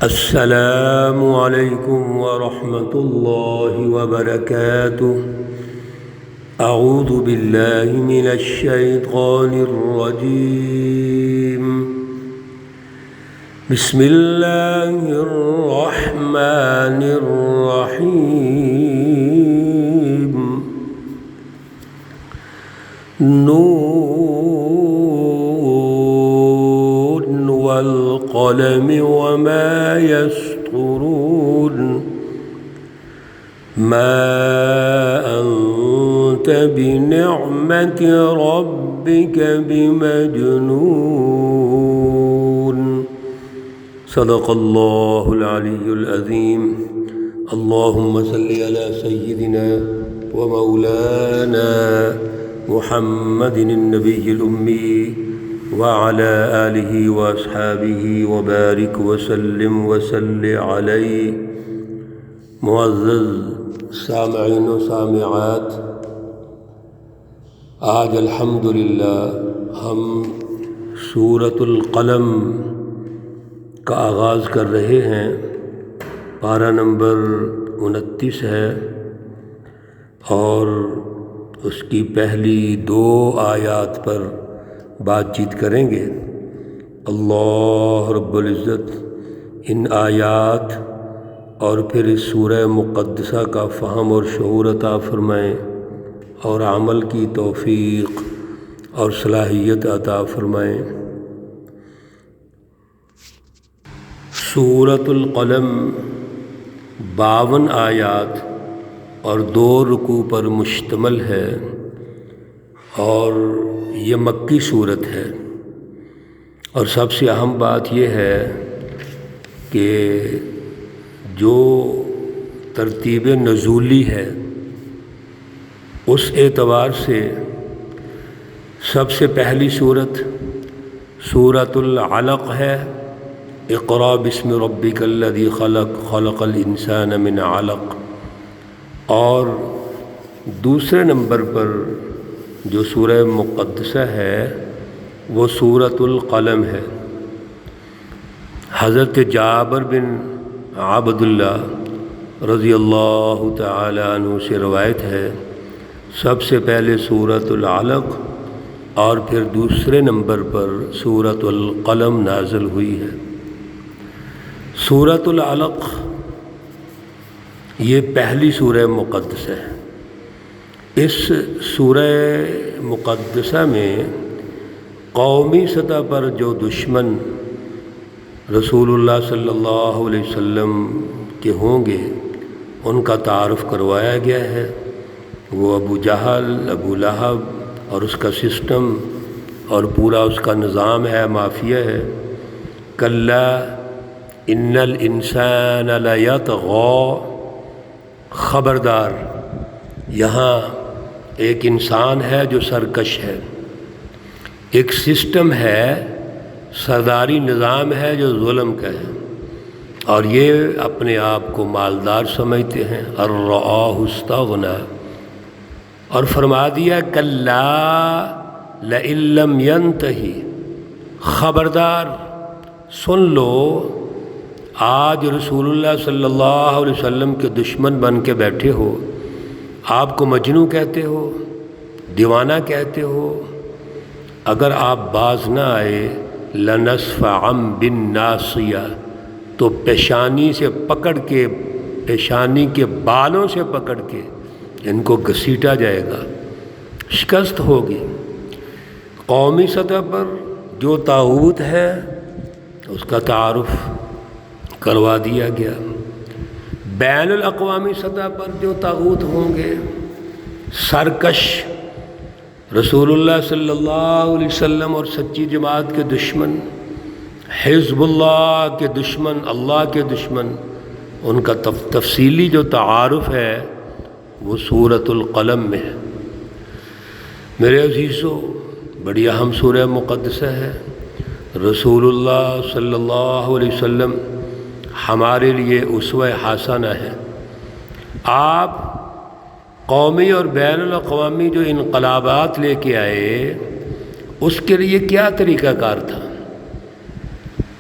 السلام علیکم ورحمۃ اللہ وبرکاتہ۔ اعوذ باللہ من الشیطان الرجیم، بسم اللہ الرحمن الرحیم۔ نون والقلم وما يسطرون، ما أنت بنعمة ربك بمجنون۔ صدق الله العلي العظيم۔ اللهم صل على سيدنا ومولانا محمد النبي الأمي وعلى آله وأصحابه وبارك وسلم عليه۔ معزز سامعین و سامعات، آج الحمدللہ ہم سورۃ القلم کا آغاز کر رہے ہیں۔ پارہ نمبر 29 ہے اور اس کی پہلی 2 آیات پر بات چیت کریں گے۔ اللہ رب العزت ان آیات اور پھر اس سورہ مقدسہ کا فہم اور شعور عطا فرمائیں اور عمل کی توفیق اور صلاحیت عطا فرمائیں۔ سورۃ القلم 52 آیات اور 2 رکوع پر مشتمل ہے اور یہ مکی صورت ہے، اور سب سے اہم بات یہ ہے کہ جو ترتیب نزولی ہے اس اعتبار سے سب سے پہلی صورت سورۃ العلق ہے۔ اقرأ بسم ربک الذی خلق، خلق الانسان من علق، اور دوسرے نمبر پر جو سورہ مقدسہ ہے وہ سورۃ القلم ہے۔ حضرت جابر بن عبداللہ رضی اللہ تعالی عنہ سے روایت ہے، سب سے پہلے سورۃ العلق اور پھر دوسرے نمبر پر سورۃ القلم نازل ہوئی ہے۔ سورۃ العلق یہ پہلی سورہ مقدسہ ہے۔ اس سورہ مقدسہ میں قومی سطح پر جو دشمن رسول اللہ صلی اللہ علیہ وسلم کے ہوں گے ان کا تعارف کروایا گیا ہے۔ وہ ابو جہل، ابو لہب اور اس کا سسٹم اور پورا اس کا نظام ہے، مافیا ہے۔ کلا ان الانسان لیطغی، خبردار، یہاں ایک انسان ہے جو سرکش ہے، ایک سسٹم ہے، سرداری نظام ہے جو ظلم کا ہے، اور یہ اپنے آپ کو مالدار سمجھتے ہیں۔ الرآہ استغنی، اور فرما دیا کلا لئن لم ینتہی، خبردار سن لو، آج رسول اللہ صلی اللہ علیہ وسلم کے دشمن بن کے بیٹھے ہو، آپ کو مجنوں کہتے ہو، دیوانہ کہتے ہو، اگر آپ باز نہ آئے لنصفعا بالناصیہ، تو پیشانی سے پکڑ کے، پیشانی کے بالوں سے پکڑ کے ان کو گھسیٹا جائے گا، شکست ہوگی۔ قومی سطح پر جو طاغوت ہے اس کا تعارف کروا دیا گیا۔ بین الاقوامی سطح پر جو طاغوت ہوں گے، سرکش، رسول اللہ صلی اللہ علیہ وسلم اور سچی جماعت کے دشمن، حزب اللہ کے دشمن، اللہ کے دشمن، ان کا تفصیلی جو تعارف ہے وہ سورۃ القلم میں ہے۔ میرے عزیزو، بڑی اہم سورہ مقدسہ ہے۔ رسول اللہ صلی اللہ علیہ وسلم ہمارے لیے اسوہ حسنہ ہے۔ آپ قومی اور بین الاقوامی جو انقلابات لے کے آئے اس کے لیے کیا طریقہ کار تھا؟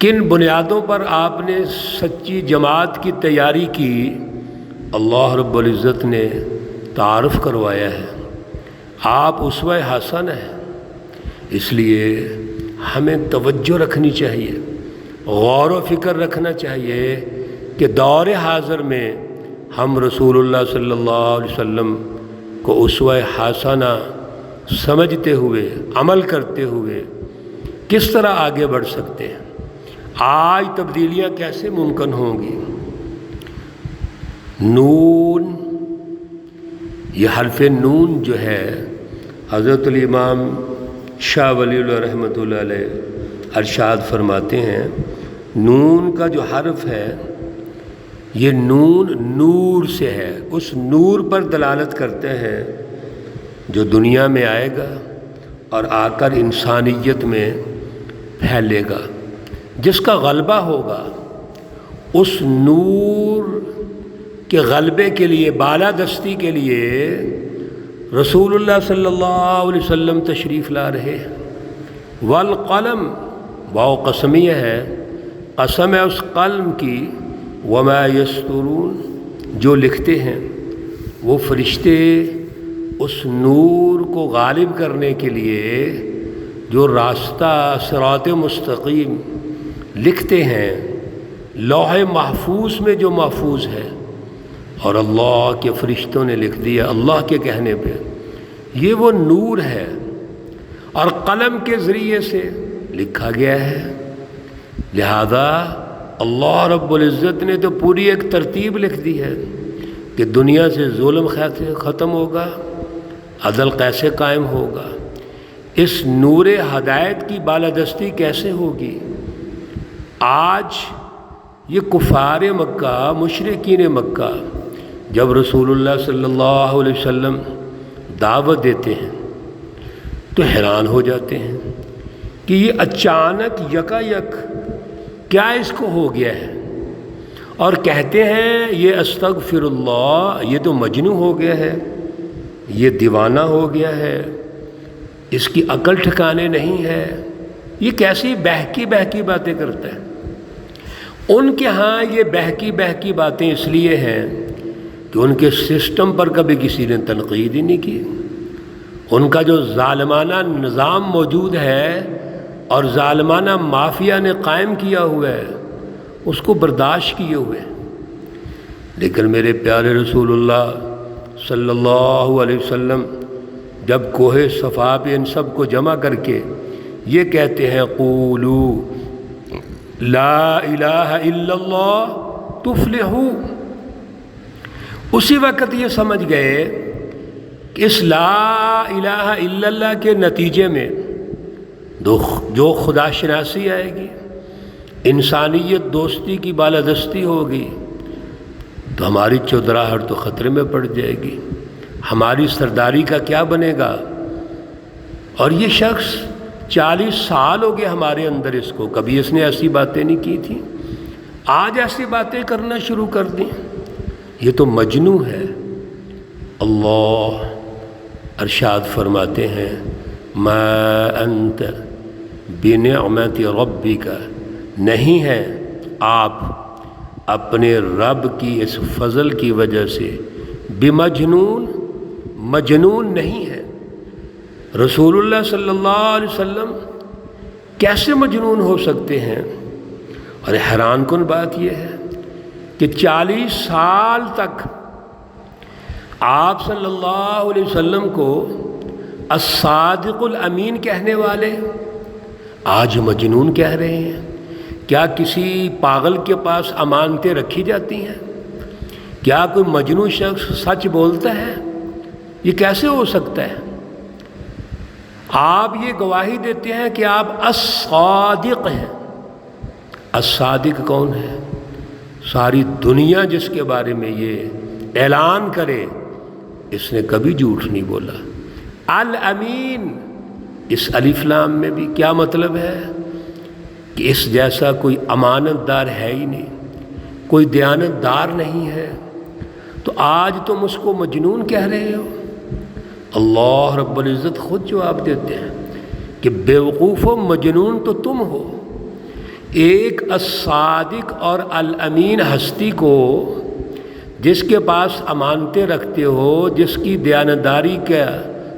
کن بنیادوں پر آپ نے سچی جماعت کی تیاری کی، اللہ رب العزت نے تعارف کروایا ہے۔ آپ اسوہ حسن ہیں، اس لیے ہمیں توجہ رکھنی چاہیے، غور و فکر رکھنا چاہیے کہ دور حاضر میں ہم رسول اللہ صلی اللہ علیہ وسلم کو اسوہ حسنہ سمجھتے ہوئے، عمل کرتے ہوئے کس طرح آگے بڑھ سکتے ہیں، آج تبدیلیاں کیسے ممکن ہوں گی۔ نون، یہ حرف نون جو ہے، حضرت الامام شاہ ولی اللہ رحمۃ اللہ علیہ ارشاد فرماتے ہیں، نون کا جو حرف ہے یہ نون نور سے ہے، اس نور پر دلالت کرتے ہیں جو دنیا میں آئے گا اور آ کر انسانیت میں پھیلے گا، جس کا غلبہ ہوگا۔ اس نور کے غلبے کے لیے، بالادستی کے لیے رسول اللہ صلی اللہ علیہ وسلم تشریف لا رہے ہیں۔ والقلم، واو قسمیہ ہے، قسم ہے اس قلم کی، وما یسطرون، جو لکھتے ہیں۔ وہ فرشتے اس نور کو غالب کرنے کے لیے جو راستہ صراط مستقیم لکھتے ہیں، لوح محفوظ میں جو محفوظ ہے، اور اللہ کے فرشتوں نے لکھ دیا اللہ کے کہنے پہ، یہ وہ نور ہے اور قلم کے ذریعے سے لکھا گیا ہے۔ لہذا اللہ رب العزت نے تو پوری ایک ترتیب لکھ دی ہے کہ دنیا سے ظلم کیسے ختم ہوگا، عدل کیسے قائم ہوگا، اس نور ہدایت کی بالادستی کیسے ہوگی۔ آج یہ کفار مکہ، مشرکین مکہ جب رسول اللہ صلی اللہ علیہ وسلم دعوت دیتے ہیں تو حیران ہو جاتے ہیں کہ یہ اچانک یکا یک کیا اس کو ہو گیا ہے، اور کہتے ہیں یہ استغفر اللہ، یہ تو مجنون ہو گیا ہے، یہ دیوانہ ہو گیا ہے، اس کی عقل ٹھکانے نہیں ہے، یہ کیسی بہکی بہکی باتیں کرتا ہے۔ ان کے ہاں یہ بہکی بہکی باتیں اس لیے ہیں کہ ان کے سسٹم پر کبھی کسی نے تنقید ہی نہیں کی۔ ان کا جو ظالمانہ نظام موجود ہے اور ظالمانہ مافیا نے قائم کیا ہوا ہے، اس کو برداشت کیے ہوئے۔ لیکن میرے پیارے رسول اللہ صلی اللہ علیہ وسلم جب کوہ صفا پہ ان سب کو جمع کر کے یہ کہتے ہیں قولو لا الہ الا اللہ تفلحوا، اسی وقت یہ سمجھ گئے کہ اس لا الہ الا اللہ کے نتیجے میں جو خدا شناسی آئے گی، انسانیت دوستی کی بالادستی ہوگی، تو ہماری چودراہٹ تو خطرے میں پڑ جائے گی، ہماری سرداری کا کیا بنے گا۔ اور یہ شخص 40 سال ہو گئے ہمارے اندر، اس کو کبھی اس نے ایسی باتیں نہیں کی تھیں، آج ایسی باتیں کرنا شروع کر دیں، یہ تو مجنون ہے۔ اللہ ارشاد فرماتے ہیں ما انت بنعمت ربک، نہیں ہے آپ اپنے رب کی اس فضل کی وجہ سے بمجنون، مجنون نہیں ہے۔ رسول اللہ صلی اللہ علیہ وسلم کیسے مجنون ہو سکتے ہیں؟ اور حیران کن بات یہ ہے کہ 40 سال تک آپ صلی اللہ علیہ وسلم کو الصادق الامین کہنے والے آج مجنون کہہ رہے ہیں۔ کیا کسی پاگل کے پاس امانتیں رکھی جاتی ہیں؟ کیا کوئی مجنون شخص سچ بولتا ہے؟ یہ کیسے ہو سکتا ہے؟ آپ یہ گواہی دیتے ہیں کہ آپ الصادق ہیں۔ الصادق کون ہے؟ ساری دنیا جس کے بارے میں یہ اعلان کرے، اس نے کبھی جھوٹ نہیں بولا۔ الامین، اس الف لام میں بھی کیا مطلب ہے کہ اس جیسا کوئی امانت دار ہے ہی نہیں، کوئی دیانت دار نہیں ہے، تو آج تم اس کو مجنون کہہ رہے ہو۔ اللہ رب العزت خود جواب دیتے ہیں کہ بیوقوف و مجنون تو تم ہو، ایک الصادق اور الامین ہستی کو جس کے پاس امانتیں رکھتے ہو، جس کی دیانتداری کا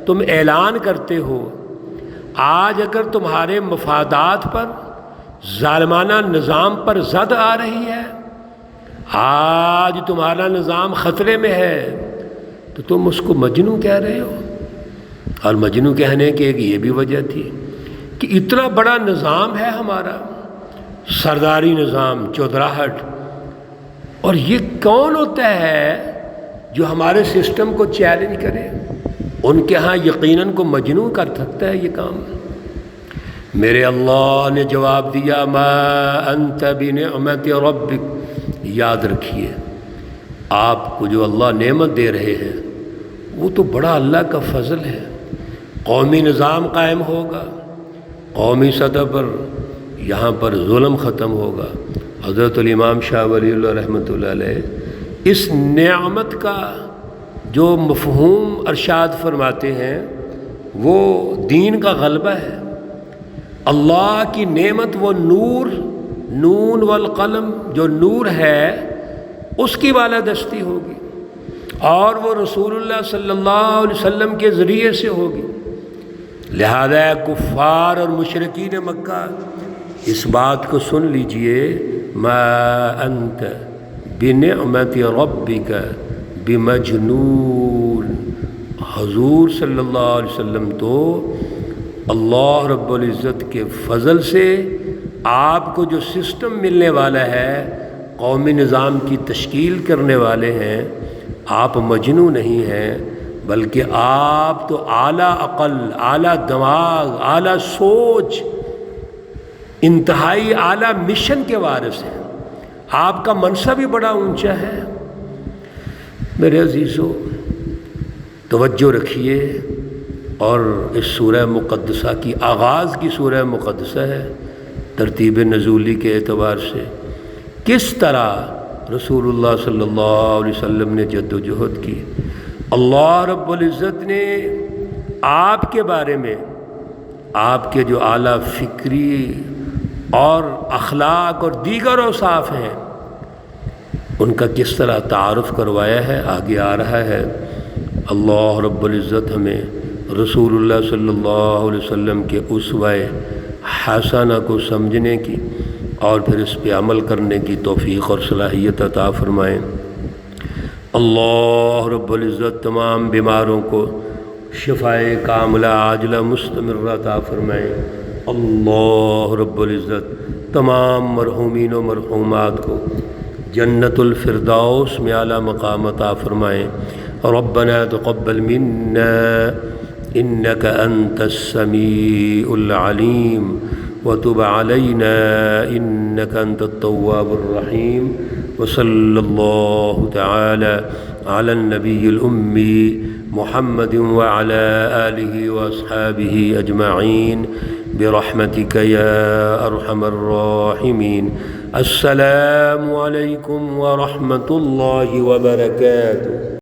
تم اعلان کرتے ہو، آج اگر تمہارے مفادات پر، ظالمانہ نظام پر زد آ رہی ہے، آج تمہارا نظام خطرے میں ہے، تو تم اس کو مجنوں کہہ رہے ہو۔ اور مجنوں کہنے کی ایک یہ بھی وجہ تھی کہ اتنا بڑا نظام ہے ہمارا، سرداری نظام، چودراہٹ، اور یہ کون ہوتا ہے جو ہمارے سسٹم کو چیلنج کرے؟ ان کے ہاں یقیناً کو مجنوں کر سکتا ہے یہ کام۔ میرے اللہ نے جواب دیا ما انت بنعمت ربک، یاد رکھیے آپ کو جو اللہ نعمت دے رہے ہیں وہ تو بڑا اللہ کا فضل ہے۔ قومی نظام قائم ہوگا، قومی سطح پر یہاں پر ظلم ختم ہوگا۔ حضرت الامام شاہ ولی اللہ رحمۃ اللہ علیہ اس نعمت کا جو مفہوم ارشاد فرماتے ہیں وہ دین کا غلبہ ہے۔ اللہ کی نعمت وہ نور، نون والقلم، جو نور ہے اس کی بالادستی ہوگی، اور وہ رسول اللہ صلی اللہ علیہ وسلم کے ذریعے سے ہوگی۔ لہذا کفار اور مشرکین مکہ اس بات کو سن لیجئے، ما انت بنعمت ربک بمجنون، حضور صلی اللہ علیہ وسلم تو اللہ رب العزت کے فضل سے آپ کو جو سسٹم ملنے والا ہے، قومی نظام کی تشکیل کرنے والے ہیں، آپ مجنوں نہیں ہیں، بلکہ آپ تو اعلیٰ عقل، اعلیٰ دماغ، اعلیٰ سوچ، انتہائی اعلیٰ مشن کے وارث ہیں۔ آپ کا منصب بھی بڑا اونچا ہے۔ میرے عزیزو توجہ رکھیے، اور اس سورہ مقدسہ کی آغاز کی سورہ مقدسہ ہے ترتیب نزولی کے اعتبار سے، کس طرح رسول اللہ صلی اللہ علیہ وسلم نے جد و جہد کی۔ اللہ رب العزت نے آپ کے بارے میں، آپ کے جو اعلیٰ فکری اور اخلاق اور دیگر اوصاف ہیں ان کا کس طرح تعارف کروایا ہے، آگے آ رہا ہے۔ اللہ رب العزت ہمیں رسول اللہ صلی اللہ علیہ وسلم کے اسوہ حسنہ کو سمجھنے کی اور پھر اس پہ عمل کرنے کی توفیق اور صلاحیت عطا فرمائیں۔ اللہ رب العزت تمام بیماروں کو شفائے کاملہ عاجلہ مستمرہ عطا فرمائیں۔ اللہ رب العزت تمام مرحومین و مرحومات کو جنت الفردوس میں اعلیٰ مقام عطا فرمائیں۔ ربنا تقبل منا إنك أنت السميع العليم وتب علينا إنك أنت التواب الرحيم، وصلى الله تعالى على النبي الأمي محمد وعلى آله وأصحابه أجمعين برحمتك يا أرحم الراحمين۔ السلام عليكم ورحمة الله وبركاته۔